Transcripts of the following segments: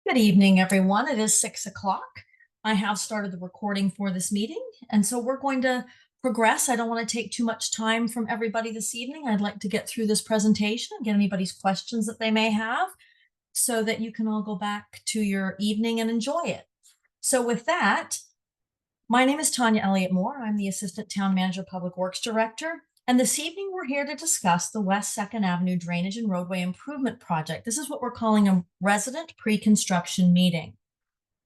Good evening, everyone. It is 6 o'clock. I have started the recording for this meeting, and so we're going to progress. I don't want to take too much time from everybody this evening. I'd like to get through this presentation and get anybody's questions that they may have so that you can all go back to your evening and enjoy it. So with that, my name is Tanya Elliott Moore. I'm the Assistant Town Manager Public Works Director. And this evening, we're here to discuss the West 2nd Avenue Drainage and Roadway Improvement Project. This is what we're calling a resident pre-construction meeting.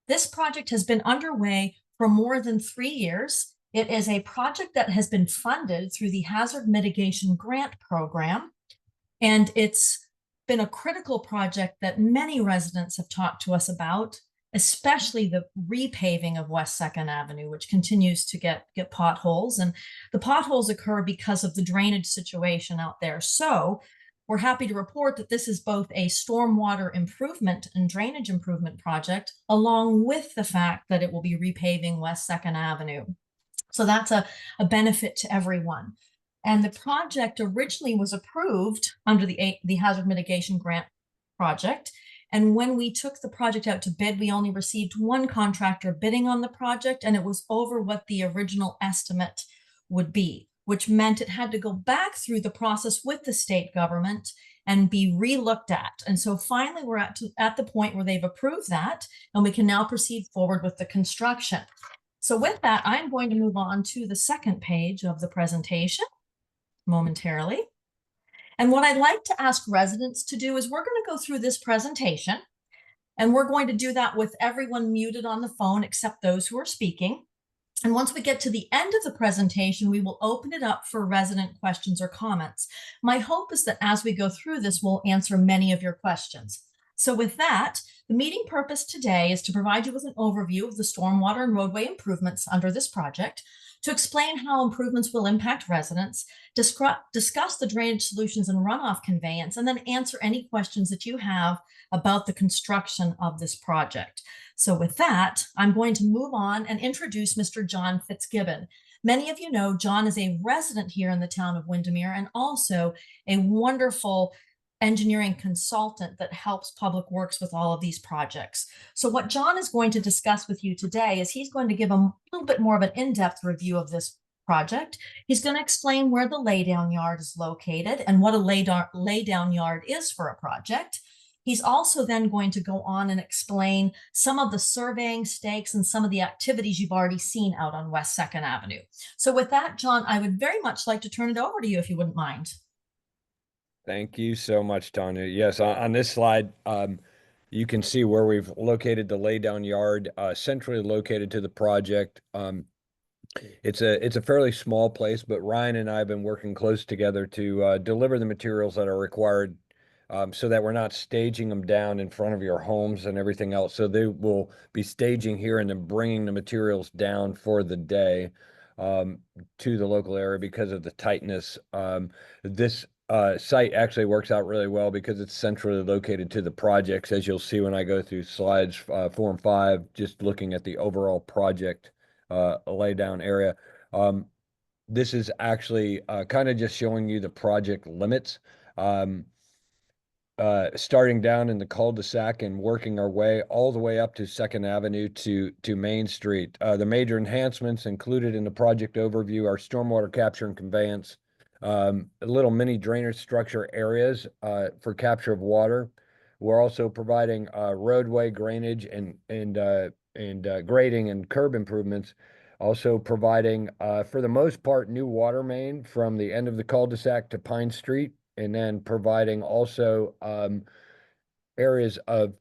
This project has been underway for more than 3 years. It is a project that has been funded through the Hazard Mitigation Grant Program, and it's been a critical project that many residents have talked to us about, especially the repaving of West 2nd Avenue, which continues to get potholes. And the potholes occur because of the drainage situation out there. So we're happy to report that this is both a stormwater improvement and drainage improvement project, along with the fact that it will be repaving West 2nd Avenue. So that's a benefit to everyone. And the project originally was approved under the Hazard Mitigation Grant project. And when we took the project out to bid, we only received one contractor bidding on the project, and it was over what the original estimate would be, which meant it had to go back through the process with the state government and be re-looked at. And so finally, we're at the point where they've approved that, and we can now proceed forward with the construction. So with that, I'm going to move on to the second page of the presentation momentarily. And what I'd like to ask residents to do is we're going to go through this presentation, and we're going to do that with everyone muted on the phone except those who are speaking. And once we get to the end of the presentation, we will open it up for resident questions or comments. My hope is that as we go through this, we'll answer many of your questions. So with that, the meeting purpose today is to provide you with an overview of the stormwater and roadway improvements under this project, to explain how improvements will impact residents, discuss the drainage solutions and runoff conveyance, and then answer any questions that you have about the construction of this project. So with that, I'm going to move on and introduce Mr. John Fitzgibbon. Many of you know John is a resident here in the town of Windermere and also a wonderful engineering consultant that helps Public Works with all of these projects. So what John is going to discuss with you today is he's going to give a little bit more of an in-depth review of this project. He's going to explain where the laydown yard is located and what a laydown yard is for a project. He's also then going to go on and explain some of the surveying stakes and some of the activities you've already seen out on West 2nd Avenue. So with that, John, I would very much like to turn it over to you if you wouldn't mind. Thank you so much, Tanya. Yes, on this slide, you can see where we've located the laydown yard, centrally located to the project. It's a fairly small place, but Ryan and I have been working close together to deliver the materials that are required, so that we're not staging them down in front of your homes and everything else. So they will be staging here and then bringing the materials down for the day to the local area because of the tightness. This site actually works out really well because it's centrally located to the projects, as you'll see when I go through slides 4 and 5, just looking at the overall project laydown area. This is actually kind of just showing you the project limits. Starting down in the cul-de-sac and working our way all the way up to 2nd Avenue to Main Street. The major enhancements included in the project overview are stormwater capture and conveyance, little mini drainage structure areas for capture of water. We're also providing roadway drainage and grading and curb improvements. Also providing, for the most part, new water main from the end of the cul-de-sac to Pine Street, and then providing also areas of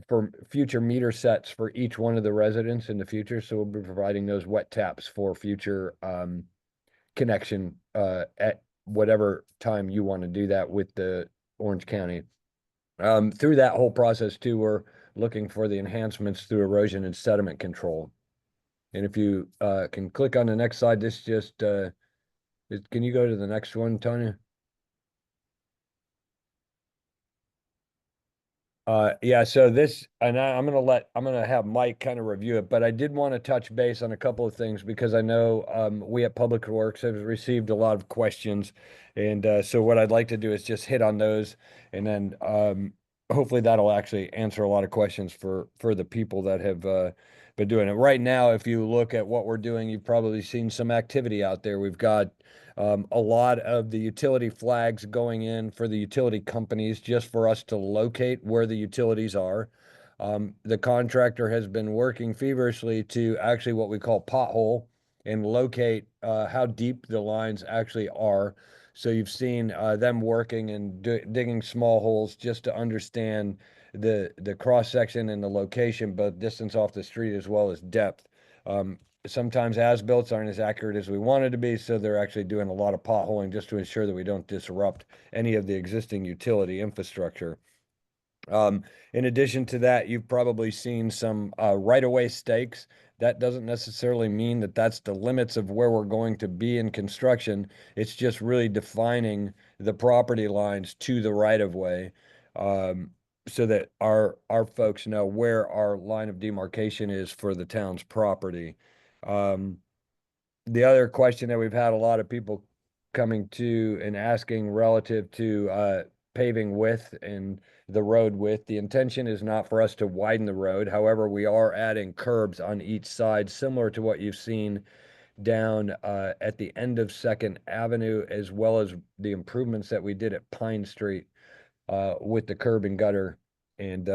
for future meter sets for each one of the residents in the future. So we'll be providing those wet taps for future connection at whatever time you want to do that with the Orange County. Through that whole process too, we're looking for the enhancements through erosion and sediment control. And if you can click on the next slide, this just can you go to the next one, Tanya? Yeah, so this, and I'm gonna have Mike kind of review it, but I did want to touch base on a couple of things because I know we at Public Works have received a lot of questions, and so what I'd like to do is just hit on those, and then hopefully that'll actually answer a lot of questions for the people that have been doing it. Right now, if you look at what we're doing, you've probably seen some activity out there. We've got a lot of the utility flags going in for the utility companies just for us to locate where the utilities are. The contractor has been working feverishly to actually what we call pothole and locate how deep the lines actually are. So you've seen them working and digging small holes just to understand the cross section and the location, but distance off the street as well as depth. Sometimes as-built aren't as accurate as we wanted to be, so they're actually doing a lot of potholing just to ensure that we don't disrupt any of the existing utility infrastructure. In addition to that, you've probably seen some right-of-way stakes. That doesn't necessarily mean that that's the limits of where we're going to be in construction. It's just really defining the property lines to the right-of-way, so that our folks know where our line of demarcation is for the town's property. Um, the other question that we've had a lot of people coming to and asking relative to paving width and the road width. The intention is not for us to widen the road. However, we are adding curbs on each side, similar to what you've seen down at the end of Second Avenue, as well as the improvements that we did at Pine Street with the curb and gutter, and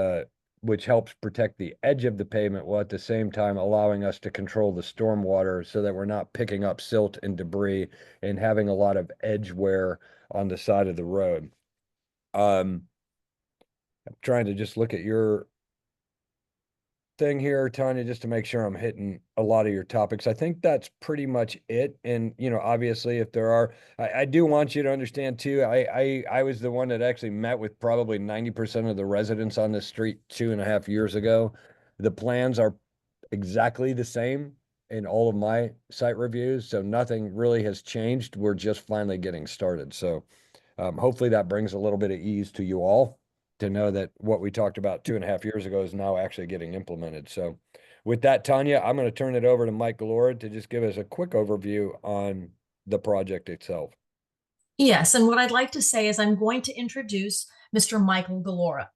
which helps protect the edge of the pavement while at the same time allowing us to control the stormwater so that we're not picking up silt and debris and having a lot of edge wear on the side of the road. I'm trying to just look at your thing here, Tanya, just to make sure I'm hitting a lot of your topics. I think that's pretty much it. And, obviously if there are, I do want you to understand too, I was the one that actually met with probably 90% of the residents on this street 2.5 years ago. The plans are exactly the same in all of my site reviews. So nothing really has changed. We're just finally getting started. So hopefully that brings a little bit of ease to you all to know that what we talked about 2.5 years ago is now actually getting implemented. So with that, Tanya, I'm going to turn it over to Mike Galore to just give us a quick overview on the project itself. Yes, and what I'd like to say is I'm going to introduce Mr. Michael Galora.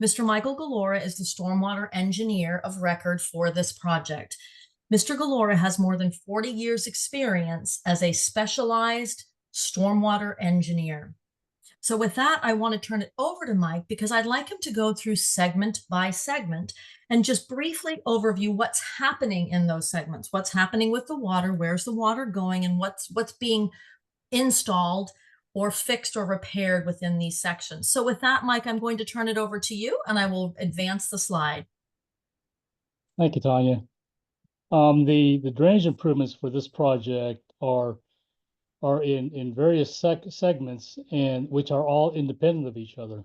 Mr. Michael Galora is the stormwater engineer of record for this project. Mr. Galora has more than 40 years experience as a specialized stormwater engineer. So with that, I want to turn it over to Mike because I'd like him to go through segment by segment and just briefly overview what's happening in those segments, what's happening with the water, where's the water going, and what's being installed or fixed or repaired within these sections. So with that, Mike, I'm going to turn it over to you and I will advance the slide. Thank you, Tanya. The drainage improvements for this project are in various segments, and which are all independent of each other.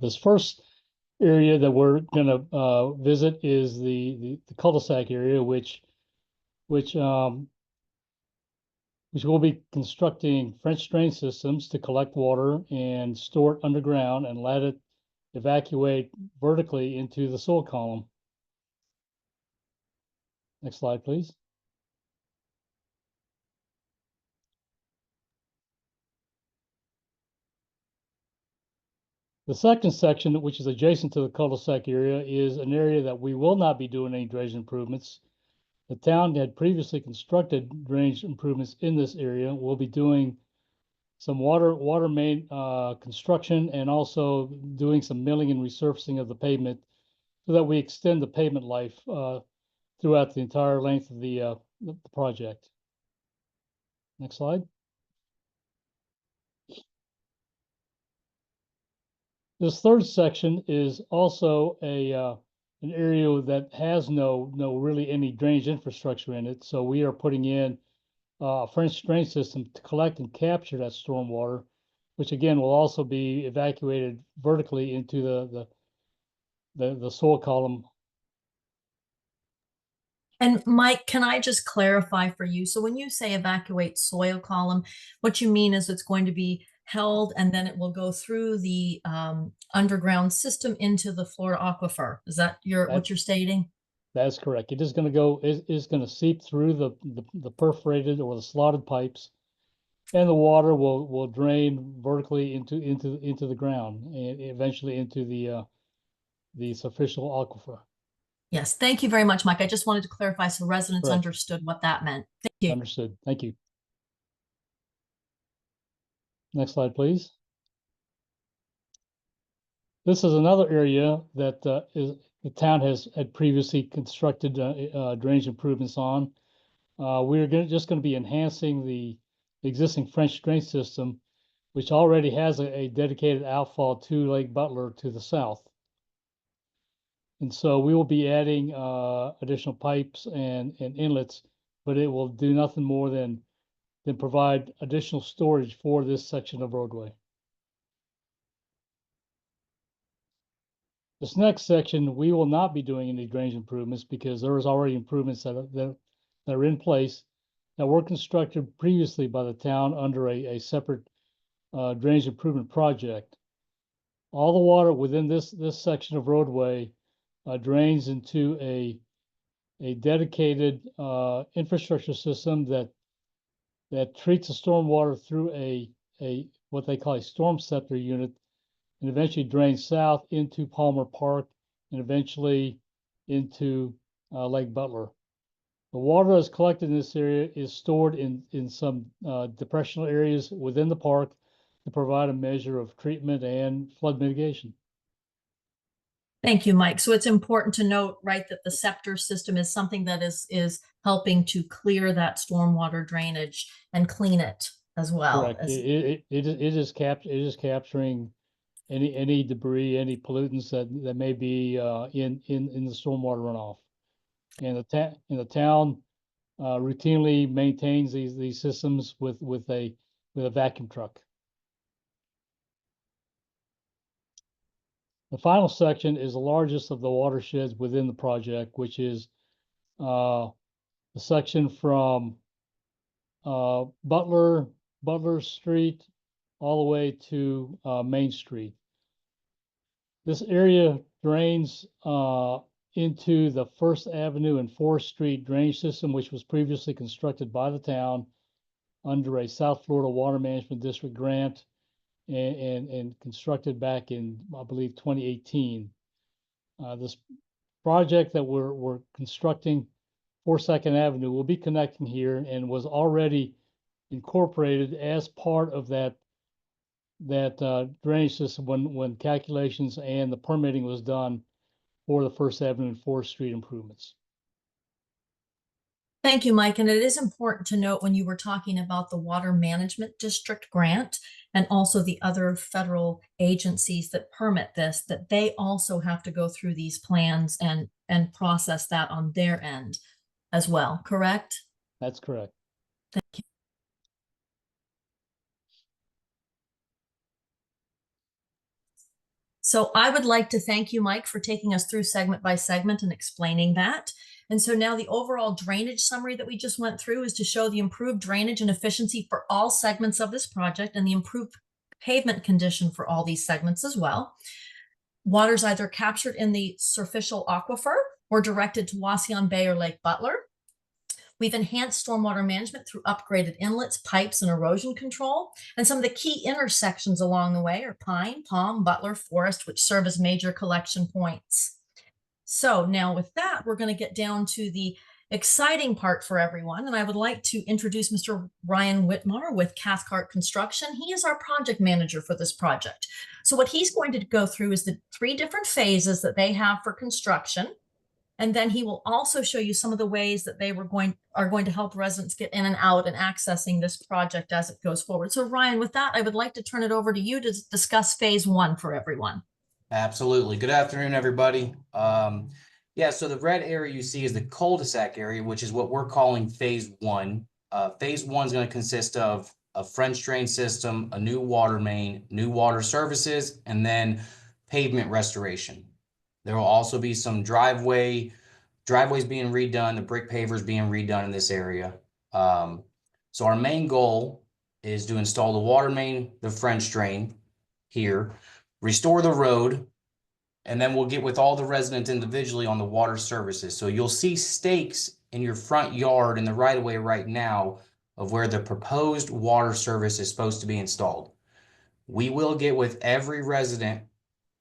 This first area that we're going to visit is the cul-de-sac area, which we'll be constructing French drain systems to collect water and store it underground and let it evacuate vertically into the soil column. Next slide, please. The second section, which is adjacent to the cul-de-sac area, is an area that we will not be doing any drainage improvements. The town had previously constructed drainage improvements in this area. We'll be doing some water main construction and also doing some milling and resurfacing of the pavement so that we extend the pavement life throughout the entire length of the project. Next slide. This third section is also an area that has no really any drainage infrastructure in it. So we are putting in a French drain system to collect and capture that stormwater, which again will also be evacuated vertically into the soil column. And Mike, can I just clarify for you? So when you say evacuate soil column, what you mean is it's going to be held and then it will go through the underground system into the Florida aquifer. Is that what you're stating? That's correct. It is going to go, is going to seep through the perforated or the slotted pipes And the water will drain vertically into the ground and eventually into the superficial aquifer. Yes, thank you very much, Mike. I just wanted to clarify so residents Correct. understood what that meant. Thank you. Understood. Thank you. Next slide, please. This is another area that the town had previously constructed drainage improvements on. We're just going to be enhancing the existing French drain system, which already has a dedicated outfall to Lake Butler to the south. And so we will be adding additional pipes and inlets, but it will do nothing more than provide additional storage for this section of roadway. This next section, we will not be doing any drainage improvements because there is already improvements that are in place that were constructed previously by the town under a separate drainage improvement project. All the water within this section of roadway drains into a dedicated infrastructure system that treats the stormwater through a what they call a storm scepter unit, and eventually drains south into Palmer Park and eventually into Lake Butler. The water that's collected in this area is stored in some depressional areas within the park to provide a measure of treatment and flood mitigation. Thank you, Mike. So it's important to note, right, that the scepter system is something that is helping to clear that stormwater drainage and clean it as well. Correct. It is capturing any debris, any pollutants that may be in the stormwater runoff. And the town routinely maintains these systems with a vacuum truck. The final section is the largest of the watersheds within the project, which is the section from Butler Street all the way to Main Street. This area drains into the First Avenue and 4th Street drainage system, which was previously constructed by the town under a South Florida Water Management District grant and constructed back in, I believe, 2018. This project that we're constructing for 2nd Avenue will be connecting here and was already incorporated as part of that drainage system when calculations and the permitting was done for the First Avenue and 4th Street improvements. Thank you, Mike. And it is important to note when you were talking about the Water Management District grant and also the other federal agencies that permit this, that they also have to go through these plans and process that on their end as well, correct? That's correct. Thank you. So I would like to thank you, Mike, for taking us through segment by segment and explaining that. And so now the overall drainage summary that we just went through is to show the improved drainage and efficiency for all segments of this project and the improved pavement condition for all these segments as well. Water's either captured in the superficial aquifer or directed to Wauseon Bay or Lake Butler. We've enhanced stormwater management through upgraded inlets, pipes, and erosion control. And some of the key intersections along the way are Pine, Palm, Butler, Forest, which serve as major collection points. So now with that, we're going to get down to the exciting part for everyone. And I would like to introduce Mr. Ryan Whitmar with Cathcart Construction. He is our project manager for this project. So what he's going to go through is the 3 different phases that they have for construction. And then he will also show you some of the ways that they are going to help residents get in and out and accessing this project as it goes forward. So Ryan, with that, I would like to turn it over to you to discuss phase 1 for everyone. Absolutely. Good afternoon, everybody. Yeah, so the red area you see is the cul-de-sac area, which is what we're calling phase 1. Phase 1 is going to consist of a French drain system, a new water main, new water services, and then pavement restoration. There will also be some driveways being redone, the brick pavers being redone in this area. So our main goal is to install the water main, the French drain here, restore the road, and then we'll get with all the residents individually on the water services. So you'll see stakes in your front yard in the right of way right now of where the proposed water service is supposed to be installed. We will get with every resident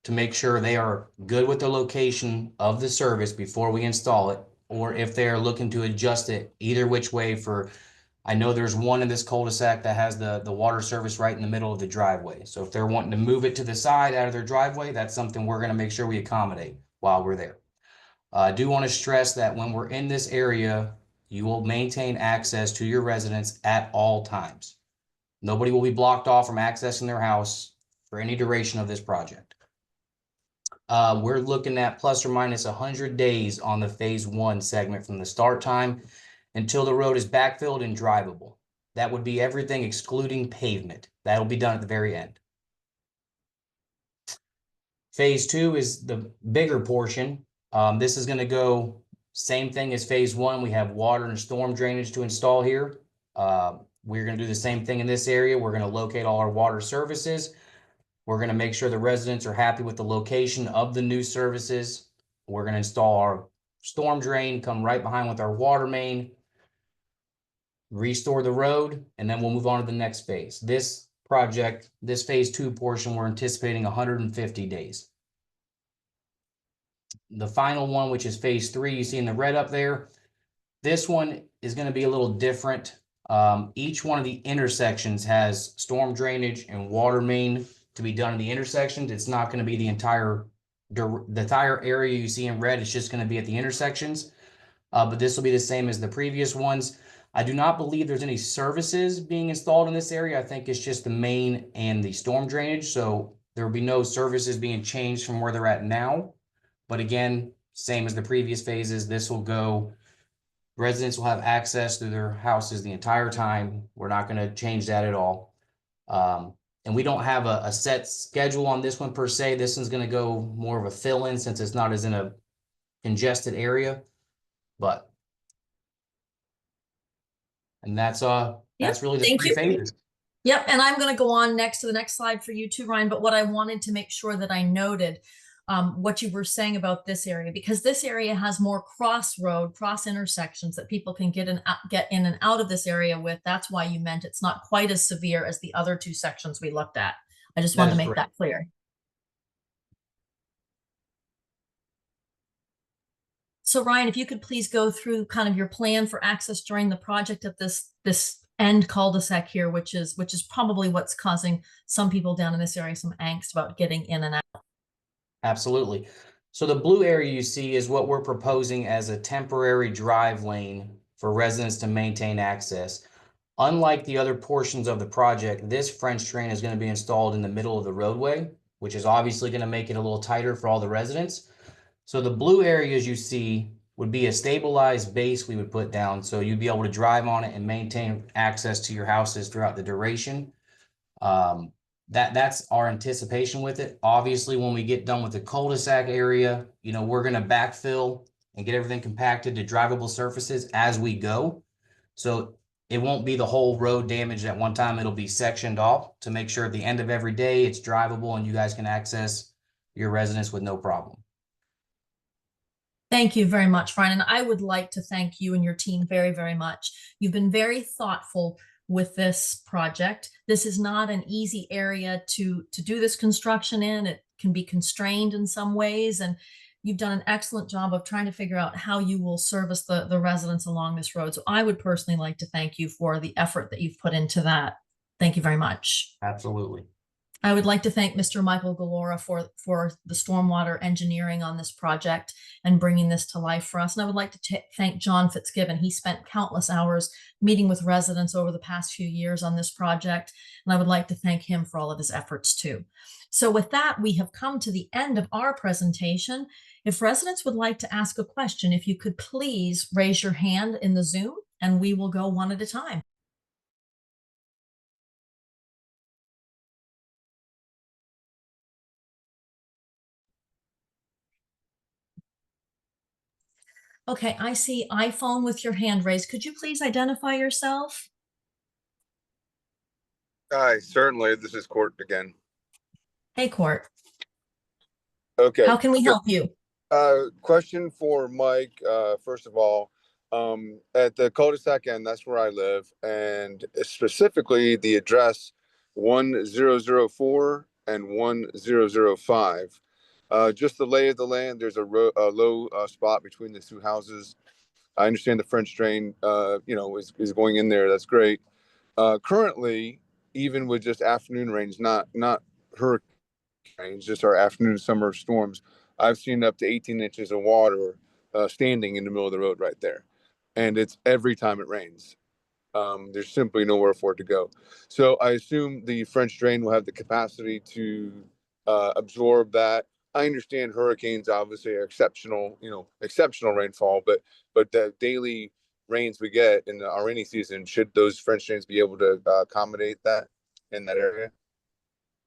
to make sure they are good with the location of the service before we install it, or if they are looking to adjust it either which way for, I know there's one in this cul-de-sac that has the water service right in the middle of the driveway. So if they're wanting to move it to the side out of their driveway, that's something we're gonna make sure we accommodate while we're there. I do want to stress that when we're in this area, you will maintain access to your residents at all times. Nobody will be blocked off from accessing their house for any duration of this project. We're looking at plus or minus 100 days on the phase 1 segment from the start time until the road is backfilled and drivable. That would be everything excluding pavement. That'll be done at the very end. Phase 2 is the bigger portion. This is going to go same thing as phase 1. We have water and storm drainage to install here. We're going to do the same thing in this area. We're going to locate all our water services. We're going to make sure the residents are happy with the location of the new services. We're going to install our storm drain, come right behind with our water main, restore the road, and then we'll move on to the next phase. This project, this phase 2 portion, we're anticipating 150 days. The final one, which is phase 3, you see in the red up there, this one is going to be a little different. Each one of the intersections has storm drainage and water main to be done in the intersections. It's not going to be the entire area you see in red. It's just going to be at the intersections. But this will be the same as the previous ones. I do not believe there's any services being installed in this area. I think it's just the main and the storm drainage. So there will be no services being changed from where they're at now. But again, same as the previous phases, this will go, residents will have access to their houses the entire time. We're not going to change that at all. And we don't have a set schedule on this one per se. This one's going to go more of a fill-in since it's not as in a congested area. But, and that's really the 3 phases. Yep, and I'm going to go on next to the next slide for you too, Ryan. But what I wanted to make sure that I noted what you were saying about this area, because this area has more cross intersections that people can get in and out of this area with. That's why you meant it's not quite as severe as the other 2 sections we looked at. I just wanted to make that clear. So Ryan, if you could please go through kind of your plan for access during the project at this end cul-de-sac here, which is probably what's causing some people down in this area some angst about getting in and out. Absolutely. So the blue area you see is what we're proposing as a temporary drive lane for residents to maintain access. Unlike the other portions of the project, this French drain is going to be installed in the middle of the roadway, which is obviously going to make it a little tighter for all the residents. So the blue areas you see would be a stabilized base we would put down, so you'd be able to drive on it and maintain access to your houses throughout the duration. That's our anticipation with it. Obviously, when we get done with the cul-de-sac area, we're going to backfill and get everything compacted to drivable surfaces as we go. So it won't be the whole road damaged at one time. It'll be sectioned off to make sure at the end of every day it's drivable and you guys can access your residents with no problem. Thank you very much, Ryan. And I would like to thank you and your team very, very much. You've been very thoughtful with this project. This is not an easy area to do this construction in. It can be constrained in some ways, and you've done an excellent job of trying to figure out how you will service the residents along this road. So I would personally like to thank you for the effort that you've put into that. Thank you very much. Absolutely. I would like to thank Mr. Michael Galora for the stormwater engineering on this project and bringing this to life for us. And I would like to thank John Fitzgibbon. He spent countless hours meeting with residents over the past few years on this project. And I would like to thank him for all of his efforts too. So with that, we have come to the end of our presentation. If residents would like to ask a question, if you could please raise your hand in the Zoom and we will go one at a time. Okay, I see iPhone with your hand raised. Could you please identify yourself? Hi, certainly. This is Court again. Hey, Court. Okay. How can we help you? Question for Mike. First of all, At the cul-de-sac end, that's where I live, and specifically the address 1004 and 1005. Just the lay of the land. There's a low spot between the two houses. I understand the French drain, is going in there. That's great. Currently, even with just afternoon rains, not hurricane rains, just our afternoon summer storms, I've seen up to 18 inches of water standing in the middle of the road right there, and it's every time it rains. There's simply nowhere for it to go. So I assume the French drain will have the capacity to absorb that. I understand hurricanes obviously are exceptional rainfall, but the daily rains we get in our rainy season, should those French drains be able to accommodate that in that area?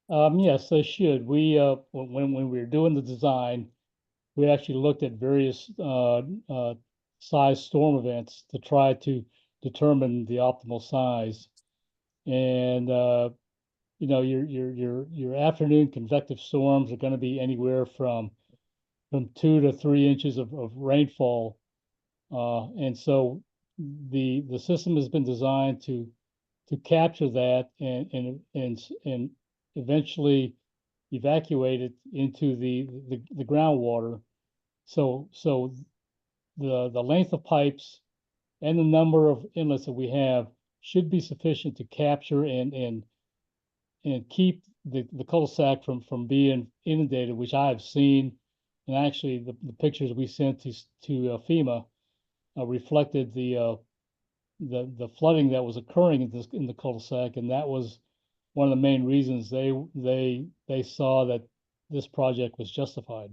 Yes, they should. When we were doing the design, we actually looked at various size storm events to try to determine the optimal size. And your afternoon convective storms are going to be anywhere from 2 to 3 inches of rainfall. And so the system has been designed to capture that and eventually evacuate it into the groundwater. So the length of pipes and the number of inlets that we have should be sufficient to capture and keep the cul-de-sac from being inundated, which I have seen. And actually the pictures we sent to FEMA reflected the flooding that was occurring in the cul-de-sac, and that was one of the main reasons they saw that this project was justified.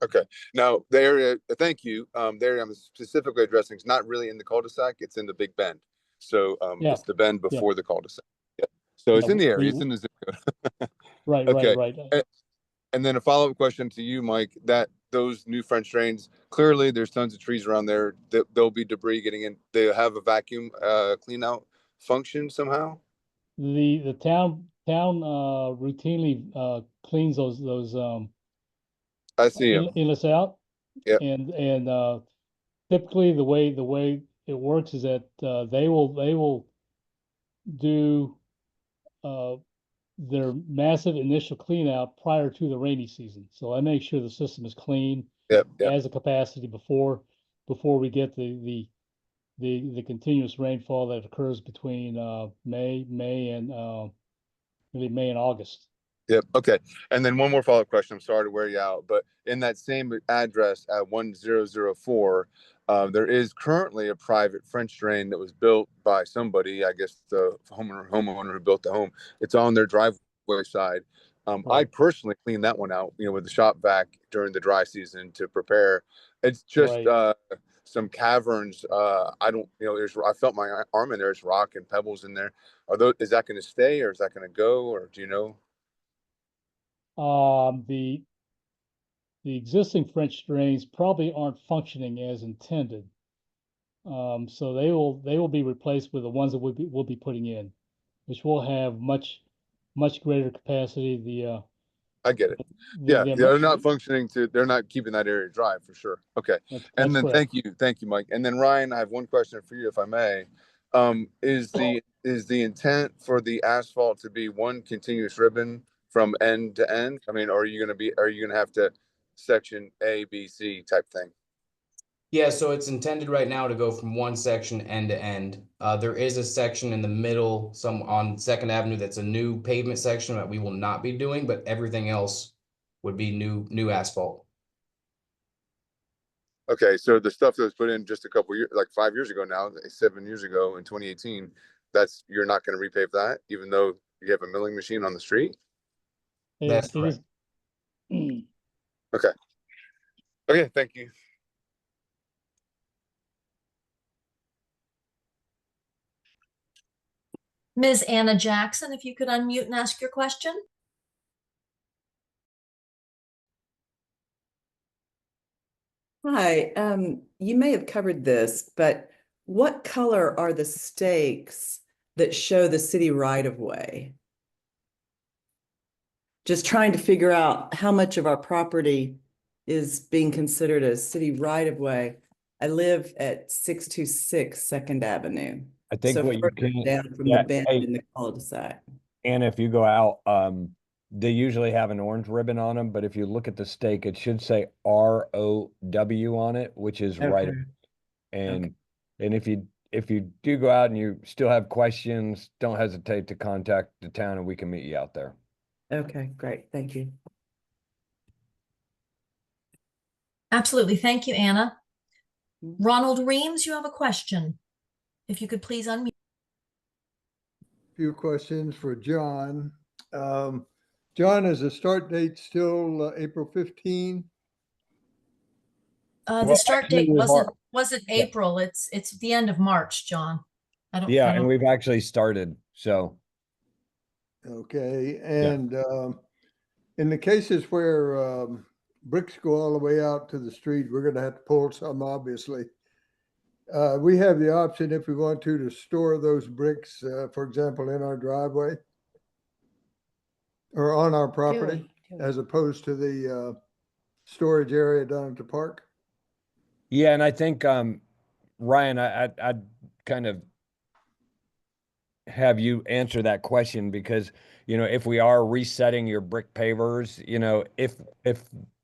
Okay. Now, the area, thank you. The area I'm specifically addressing is not really in the cul-de-sac. It's in the Big Bend. So Yeah. it's the bend Yeah. before the cul-de-sac. Yeah. So it's Yeah, in the area. It's in the zip code. Right, Okay. right. And then a follow-up question to you, Mike, that those new French drains, clearly there's tons of trees around there. There'll be debris getting in. They have a vacuum clean out function somehow? The town routinely cleans those I see them. inlets out. Yep. And typically the way it works is that they will do their massive initial clean out prior to the rainy season. So I make sure the system is clean, Yep. has the capacity before we get the continuous rainfall that occurs between May and really May and August. Yep. Okay. And then one more follow-up question. I'm sorry to wear you out, but in that same address at 1004, there is currently a private French drain that was built by somebody, I guess the homeowner who built the home. It's on their driveway side. I Right. personally cleaned that one out, with the shop vac during the dry season to prepare. It's just Right. some caverns. I don't, I felt my arm in there. There's rock and pebbles in there. Is that going to stay or is that going to go, or do you know? The existing French drains probably aren't functioning as intended. So they will be replaced with the ones that we'll be putting in, which will have much greater capacity. I get it. Yeah, they're not functioning they're not keeping that area dry for sure. Okay. And then correct. thank you, Mike. And then Ryan, I have one question for you, if I may. Is the intent for the asphalt to be one continuous ribbon from end to end? I mean, are you gonna have to section A, B, C type thing? Yeah, so it's intended right now to go from one section end to end. There is a section in the middle, some on Second Avenue, that's a new pavement section that we will not be doing, but everything else would be new asphalt. Okay, so the stuff that was put in just a couple years, like 5 years ago now, 7 years ago in 2018, you're not going to repave that, even though you have a milling machine on the street? That's It is. Okay. Okay, thank you. Ms. Anna Jackson, if you could unmute and ask your question. Hi, you may have covered this, but what color are the stakes that show the city right of way? Just trying to figure out how much of our property is being considered a city right of way. I live at 626 Second Avenue. I think So what you further can, down from yeah, the bend hey, in the cul-de-sac. and if you go out, they usually have an orange ribbon on them, but if you look at the stake, it should say ROW on it, which is right. Okay. And if you do go out and you still have questions, don't hesitate to contact the town and we can meet you out there. Okay, great. Thank you. Absolutely. Thank you, Anna. Ronald Reams, you have a question. If you could please unmute. Few questions for John. John, is the start date still April 15? The Well, start actually, date we wasn't April. It's the end of March, John. Yeah, and we've actually started, so. Okay, and in the cases where bricks go all the way out to the street, we're gonna have to pull some, obviously. We have the option, if we want to store those bricks, for example, in our driveway or on our property, as opposed to the storage area down at the park. Yeah, and I think, Ryan, I'd kind of have you answer that question because, you know, if we are resetting your brick pavers, you know, if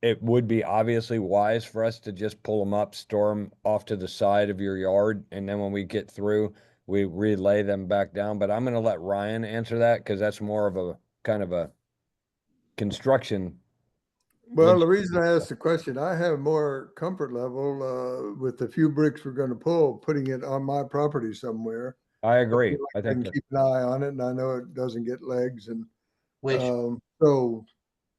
it would be obviously wise for us to just pull them up, store them off to the side of your yard, and then when we get through, we relay them back down. But I'm going to let Ryan answer that because that's more of a kind of a construction. Well, the reason I asked the question, I have more comfort level with the few bricks we're going to pull, putting it on my property somewhere. I agree. I I think can that, keep an eye on it, and I know it doesn't get legs, and Which, so So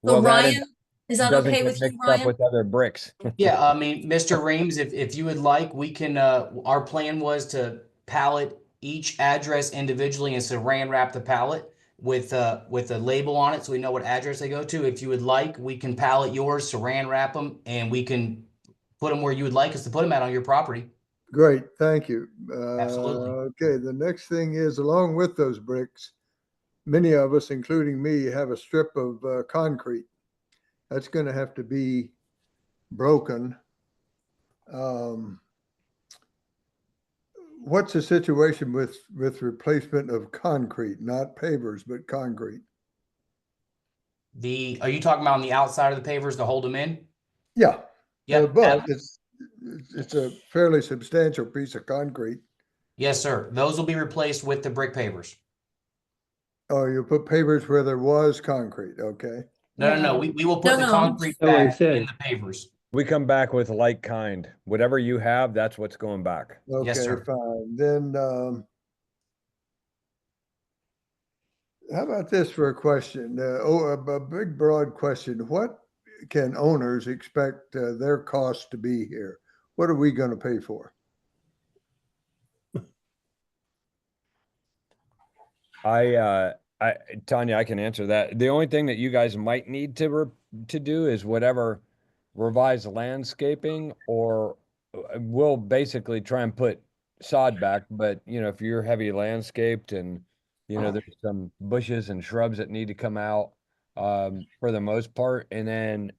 well, Ryan, is that doesn't okay get with you, mixed up Ryan? with other bricks. yeah, I mean, Mr. Reams, if you would like, we can, our plan was to pallet each address individually and saran wrap the pallet with a label on it so we know what address they go to. If you would like, we can pallet yours, saran wrap them, and we can put them where you would like us to put them at on your property. great, thank you. Absolutely. Okay, the next thing is, along with those bricks, many of us, including me, have a strip of concrete. That's going to have to be broken. What's the situation with replacement of concrete, not pavers, but concrete? Are you talking about on the outside of the pavers to hold them in? Yeah. Yep. But it's a fairly substantial piece of concrete. Yes, sir. Those will be replaced with the brick pavers. Oh, you put pavers where there was concrete, okay? No. We will put the No. concrete That's what he back in said. the pavers. We come back with like kind. Whatever you have, that's what's going back. Yes, Okay, sir. fine. Then, how about this for a question? A big broad question. What can owners expect their costs to be here? What are we going to pay for? Tanya, I can answer that. The only thing that you guys might need to do is whatever revised landscaping, or we'll basically try and put sod back. But you know, if you're heavy landscaped and you know there's some bushes and shrubs that need to come out, for the most part, and then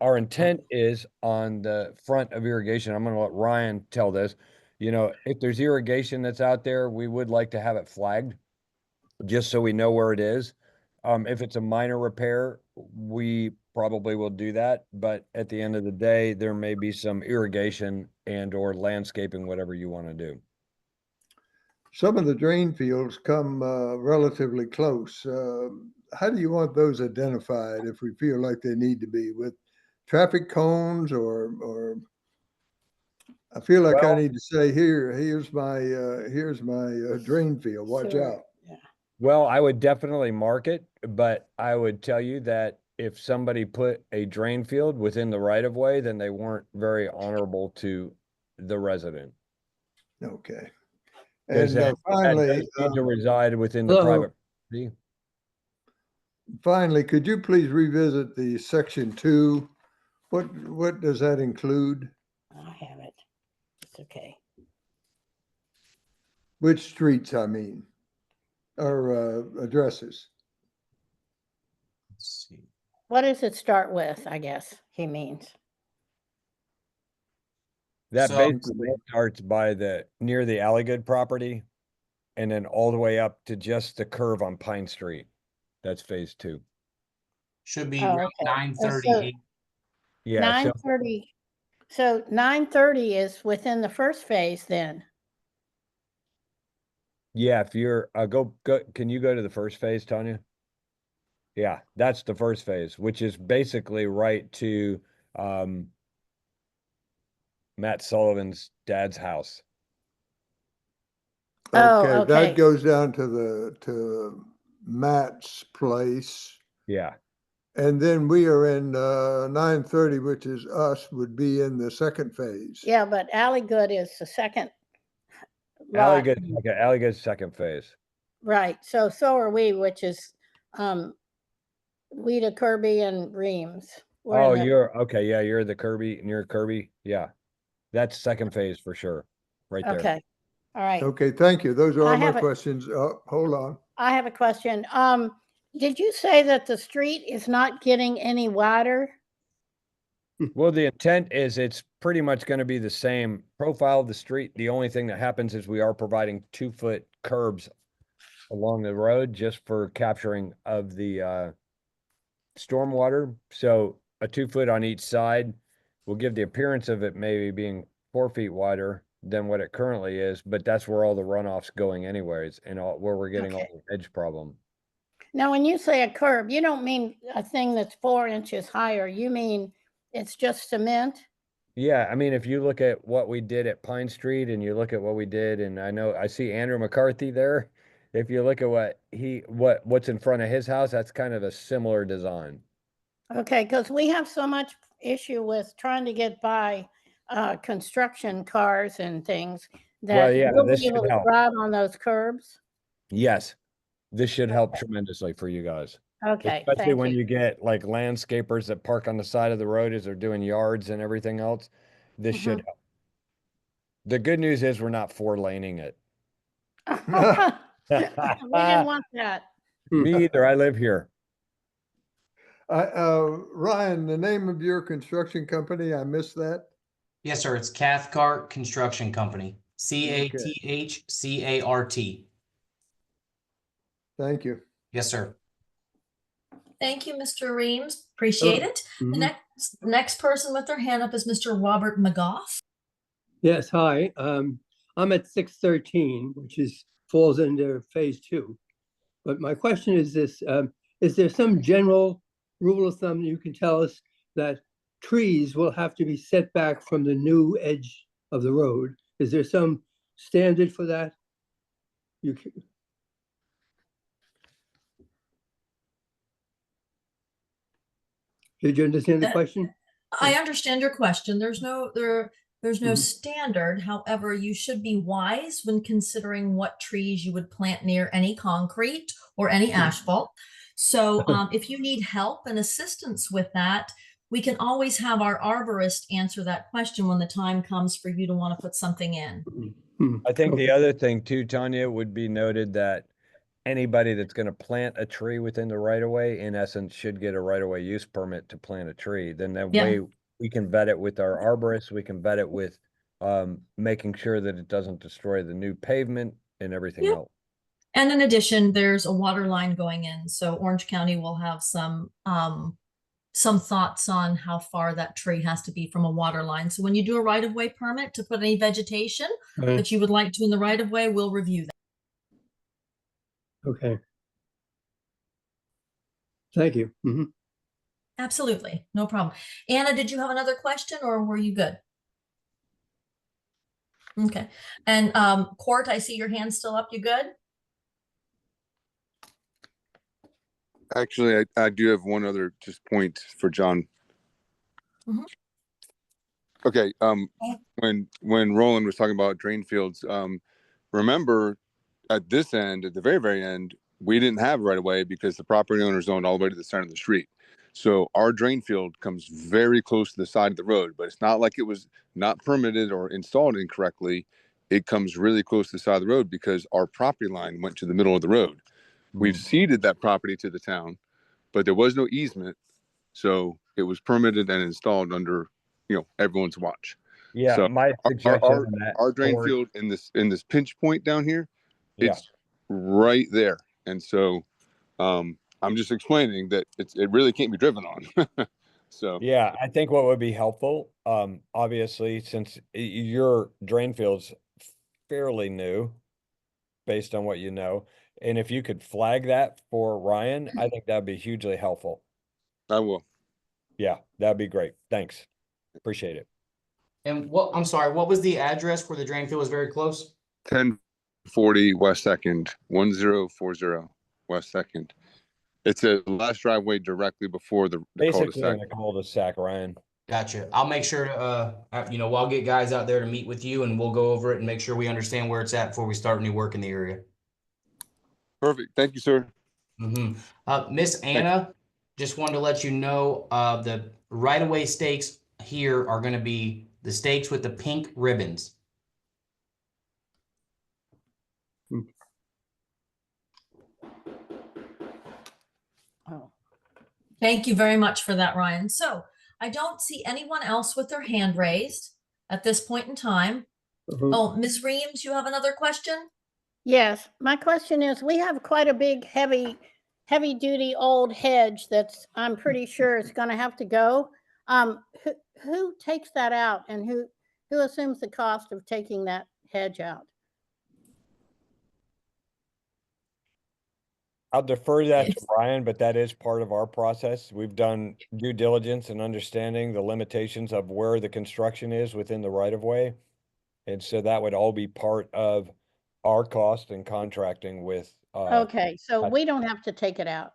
our intent is on the front of irrigation. I'm going to let Ryan tell this. You know, if there's irrigation that's out there, we would like to have it flagged just so we know where it is. If it's a minor repair, we probably will do that. But at the end of the day, there may be some irrigation and or landscaping, whatever you want to do. Some of the drain fields come relatively close. How do you want those identified if we feel like they need to be, with traffic cones, or I feel like I need to say, here's my drain field, watch out. Well, I would definitely mark it, but I would tell you that if somebody put a drain field within the right of way, then they weren't very honorable to the resident. Okay. Because And that finally, does need to reside within the Hello. private property. finally, could you please revisit the section 2? What does that include? I have it. It's okay. Which streets, I mean, or addresses? Let's see. What does it start with, I guess he means? That So- basically starts by near the Alligood property and then all the way up to just the curve on Pine Street. That's phase 2. Should be Oh, around okay. 9:38. Yeah, so 9:30. So 9:30 is within the first phase then? yeah, if you're go can you go to the first phase, Tanya? Yeah, that's the first phase, which is basically right to Matt Sullivan's dad's house. Oh, Okay, okay. that goes down to Matt's place. Yeah. And then we are in 930, which is us, would be in the second phase. Yeah, but Alligood is the second lot. Alligood's second phase. Right. So are we, which is Weta, Kirby, and Reams. We're Oh, in the- you're okay. Yeah, you're the Kirby, near Kirby. Yeah. That's second phase for sure. Right there. Okay. All right. Okay, thank you. Those are I all my have a- questions. Hold on. I have a question. Did you say that the street is not getting any wider? Well, the intent is it's pretty much going to be the same profile of the street. The only thing that happens is we are providing 2-foot curbs along the road just for capturing of the stormwater. So a 2-foot on each side will give the appearance of it maybe being 4 feet wider than what it currently is, but that's where all the runoff's going anyways, and where we're getting all Okay. the edge problem. Now, when you say a curb, you don't mean a thing that's 4 inches higher. You mean it's just cement? Yeah, I mean, if you look at what we did at Pine Street and you look at what we did, and I know I see Andrew McCarthy there. If you look at what's in front of his house, that's kind of a similar design. Okay, because we have so much issue with trying to get by construction cars and things that yeah, we'll this be able should to help. drive on those curbs. Yes, this should help tremendously for you guys. Okay, Especially thank when you. you get like landscapers that park on the side of the road as they're doing yards and everything else. This should help. The good news is we're not 4-laning it. We didn't want that. Me either. I live here. Ryan, the name of your construction company, I missed that. Yes, sir. It's Cathcart Construction Company. CATHCART. Thank you. Yes, sir. Thank you, Mr. Reams. Appreciate it. The next person with their hand up is Mr. Robert McGough. Yes, hi. I'm at 613, which falls under phase 2. But my question is this, is there some general rule of thumb you can tell us that trees will have to be set back from the new edge of the road? Is there some standard for that? Did you understand the question? I understand your question. There's no standard. However, you should be wise when considering what trees you would plant near any concrete or any asphalt. So if you need help and assistance with that, we can always have our arborist answer that question when the time comes for you to want to put something in. I think the other thing too, Tanya, would be noted that anybody that's going to plant a tree within the right of way, in essence, should get a right of way use permit to plant a tree. Then that way we can vet it with our arborist. We can vet it with making sure that it doesn't destroy the new pavement and everything else. And in addition, there's a water line going in. So Orange County will have some thoughts on how far that tree has to be from a water line. So when you do a right of way permit to put any vegetation that you would like to in the right of way, we'll review that. Okay. Thank you. Absolutely. No problem. Anna, did you have another question or were you good? Okay. And Court, I see your hand still up. You good? Actually, I do have one other just point for John. Okay. When Roland was talking about drain fields, remember at this end, at the very, very end, we didn't have right away because the property owners owned all the way to the center of the street. So our drain field comes very close to the side of the road, but it's not like it was not permitted or installed incorrectly. It comes really close to the side of the road because our property line went to the middle of the road. We've ceded that property to the town, but there was no easement. So it was permitted and installed under, everyone's watch. Yeah, So my our, suggestion our, on that. our drain Cory, field in this pinch point down here, Yeah, it's right there. And so I'm just explaining that it really can't be driven on. So yeah, I think what would be helpful, obviously, since your drain field's fairly new, based on what you know, and if you could flag that for Ryan, I think that'd be hugely helpful. I will. Yeah, that'd be great. Thanks. Appreciate it. And I'm sorry, what was the address where the drain field was very close? 1040 West Second, 1040 West Second. It's a last driveway directly before the Basically cul-de-sac. in the cul-de-sac, Ryan. Gotcha. I'll make sure to, I'll get guys out there to meet with you and we'll go over it and make sure we understand where it's at before we start any work in the area. Perfect. Thank you, sir. Miss Anna, just wanted to let you know, the right-of-way stakes here are gonna be the stakes with the pink ribbons. Oh, Thank you very much for that, Ryan. So I don't see anyone else with their hand raised at this point in time. Mhm. Oh, Ms. Reams, you have another question? yes, my question is, we have quite a big, heavy duty old hedge that's, I'm pretty sure is gonna have to go. Who takes that out and who assumes the cost of taking that hedge out? I'll defer that to It's- Ryan, but that is part of our process. We've done due diligence and understanding the limitations of where the construction is within the right of way. And so that would all be part of our cost and contracting with, Okay, so that's- we don't have to take it out.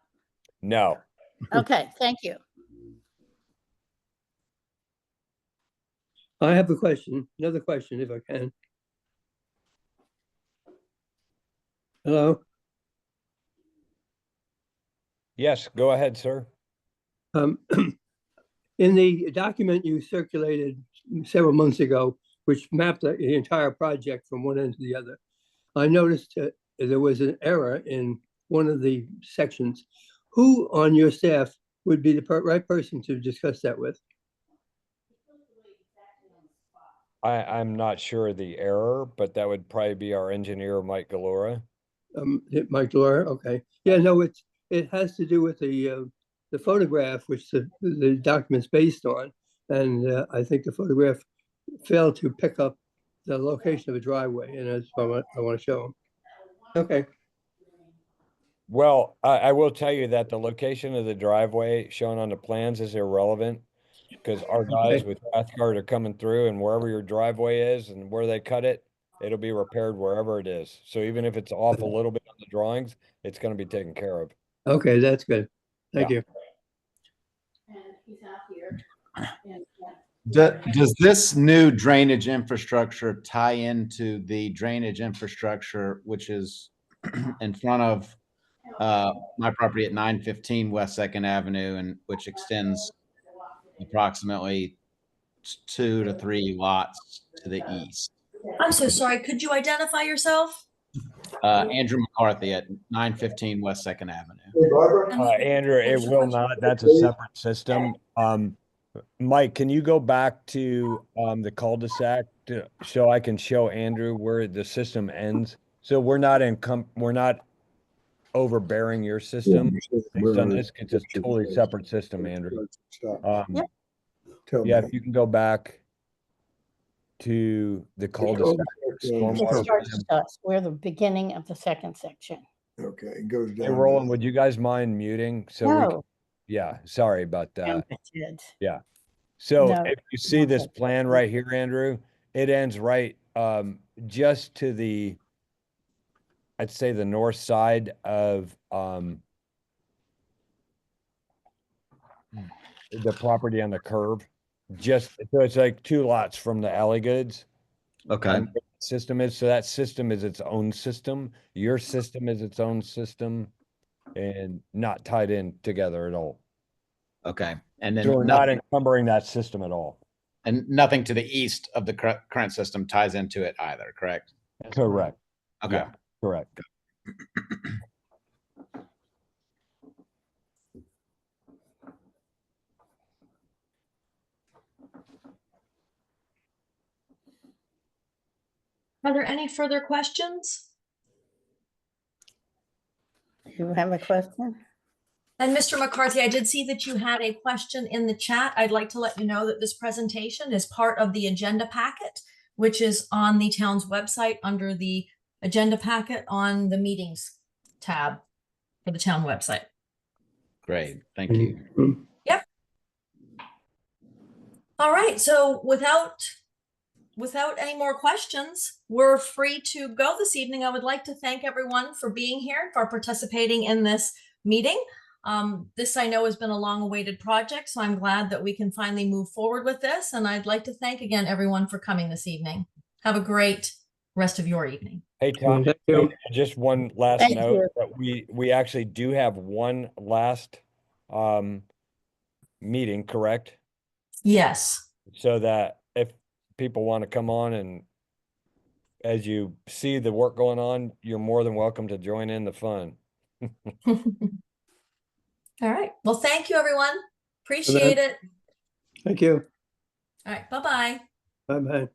no. Okay, thank you. I have a question, another question if I can. Hello? Yes, go ahead, sir. In the document you circulated several months ago, which mapped the entire project from one end to the other, I noticed there was an error in one of the sections. Who on your staff would be the right person to discuss that with? I'm not sure the error, but that would probably be our engineer, Mike Galora. Mike Dwyer, okay. Yeah, no, it has to do with the photograph, which the document's based on. And I think the photograph failed to pick up the location of a driveway, and that's what I want to show them. Okay, Well, I will tell you that the location of the driveway shown on the plans is irrelevant because our guys Okay. with Pathguard are coming through, and wherever your driveway is and where they cut it, it'll be repaired wherever it is. So even if it's off a little bit on the drawings, it's going to be taken care of. okay, that's good. Thank Yeah. you. Does this new drainage infrastructure tie into the drainage infrastructure, which is in front of my property at 915 West Second Avenue, and which extends approximately 2 to 3 lots to the east? I'm so sorry. Could you identify yourself? Andrew McCarthy at 915 West Second Avenue. Andrew, it will not. That's a separate system. Mike, can you go back to the cul-de-sac so I can show Andrew where the system ends? So we're not overbearing your system based on this. It's a totally separate system, Andrew. Yep. Yeah, if you can go back to the cul-de-sac. It stormwater starts plan. with us. We're the beginning of the second section. Okay, it goes down. Hey, Roland, would you guys mind muting? So we can, No, yeah, sorry about that. jump it. Yeah. So No, if you see this plan right here, Andrew, it ends right just to the, I'd say the north side of the property on the curve. Just so it's like 2 lots from the alley goods. Okay. System is, so that system is its own system. Your system is its own system and not tied in together at all. Okay. And then So we're not nothing, encumbering that system at all. and nothing to the east of the current system ties into it either, correct? Correct. Okay. Yeah, correct. Are there any further questions? You have a question? And Mr. McCarthy, I did see that you had a question in the chat. I'd like to let you know that this presentation is part of the agenda packet, which is on the town's website under the agenda packet on the meetings tab for the town website. Great, thank you. Yep. All right, so without any more questions, we're free to go this evening. I would like to thank everyone for being here, for participating in this meeting. This I know has been a long-awaited project, so I'm glad that we can finally move forward with this. And I'd like to thank again everyone for coming this evening. Have a great rest of your evening. Hey, Tom, Thank you. just one last Thank note you. that we actually do have one last meeting, correct? Yes. So that if people want to come on and as you see the work going on, you're more than welcome to join in the fun. All right. Well, thank you, everyone. Appreciate it. Thank you. All right. Bye-bye. Bye-bye.